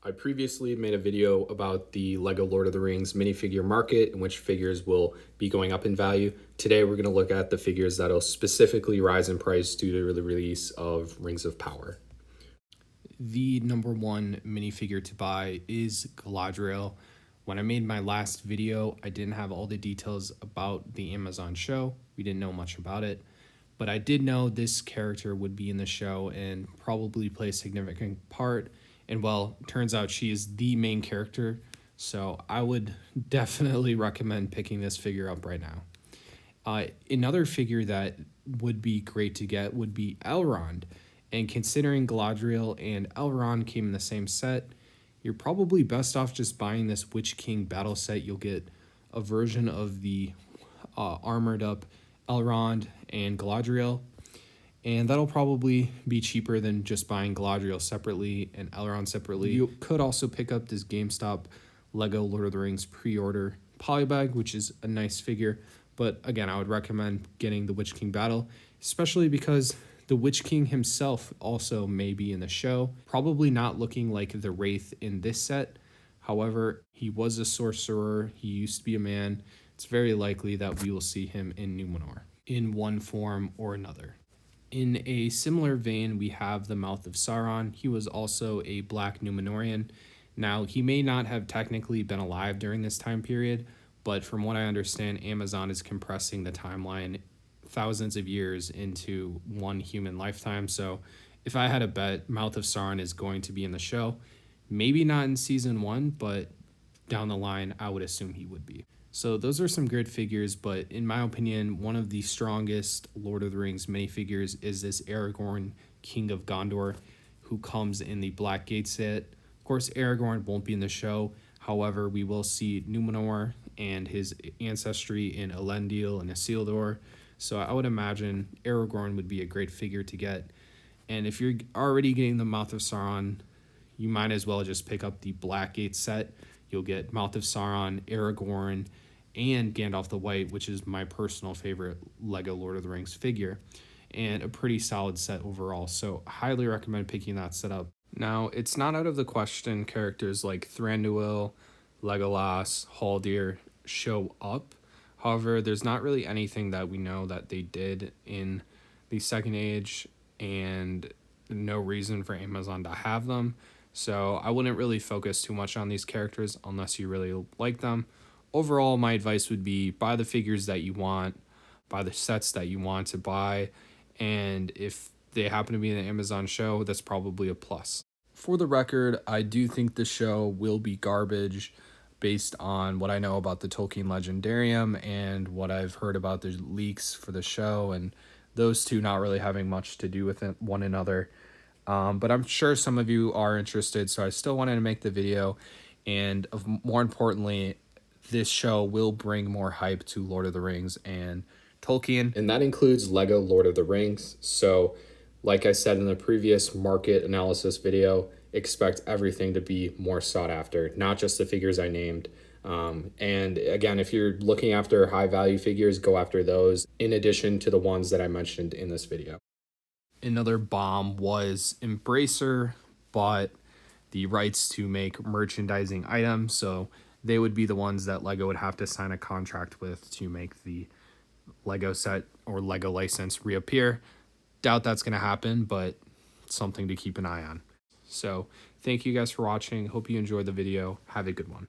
I previously made a video about the LEGO Lord of the Rings minifigure market and which figures will be going up in value. Today we're going to look at the figures that'll specifically rise in price due to the release of Rings of Power. The number one minifigure to buy is Galadriel. When I made my last video, I didn't have all the details about the Amazon show. We didn't know much about it, but I did know this character would be in the show and probably play a significant part. And well, turns out she is the main character, so I would definitely recommend picking this figure up right now. Another figure that would be great to get would be Elrond. And considering Galadriel and Elrond came in the same set, you're probably best off just buying this Witch King battle set. You'll get a version of the armored up Elrond and Galadriel, and that'll probably be cheaper than just buying Galadriel separately and Elrond separately. You could also pick up this GameStop LEGO Lord of the Rings pre-order polybag, which is a nice figure. But again, I would recommend getting the Witch King battle, especially because the Witch King himself also may be in the show. Probably not looking like the Wraith in this set. However, he was a sorcerer. He used to be a man. It's very likely that we will see him in Numenor in one form or another. In a similar vein, we have the Mouth of Sauron. He was also a Black Numenorian. Now, he may not have technically been alive during this time period, but from what I understand, Amazon is compressing the timeline thousands of years into one human lifetime. So if I had a bet, Mouth of Sauron is going to be in the show. Maybe not in season 1, but down the line, I would assume he would be. So those are some good figures, but in my opinion, one of the strongest Lord of the Rings minifigures is this Aragorn, King of Gondor, who comes in the Black Gate set. Of course, Aragorn won't be in the show. However, we will see Numenor and his ancestry in Elendil and Isildur. So I would imagine Aragorn would be a great figure to get. And if you're already getting the Mouth of Sauron, you might as well just pick up the Black Gate set. You'll get Mouth of Sauron, Aragorn, and Gandalf the White, which is my personal favorite LEGO Lord of the Rings figure, and a pretty solid set overall. So highly recommend picking that set up. Now, it's not out of the question characters like Thranduil, Legolas, Haldir show up. However, there's not really anything that we know that they did in the Second Age, and no reason for Amazon to have them. So I wouldn't really focus too much on these characters unless you really like them. Overall, my advice would be buy the figures that you want, buy the sets that you want to buy, and if they happen to be in the Amazon show, that's probably a plus. For the record, I do think the show will be garbage based on what I know about the Tolkien Legendarium and what I've heard about the leaks for the show, and those two not really having much to do with one another. But I'm sure some of you are interested, so I still wanted to make the video, and more importantly, this show will bring more hype to Lord of the Rings and Tolkien. And that includes LEGO Lord of the Rings. So like I said in the previous market analysis video, expect everything to be more sought after, not just the figures I named. And again, if you're looking after high value figures, go after those in addition to the ones that I mentioned in this video. Another bomb was Embracer bought the rights to make merchandising items, so they would be the ones that LEGO would have to sign a contract with to make the LEGO set or LEGO license reappear. Doubt that's going to happen, but something to keep an eye on. So thank you guys for watching. Hope you enjoyed the video. Have a good one.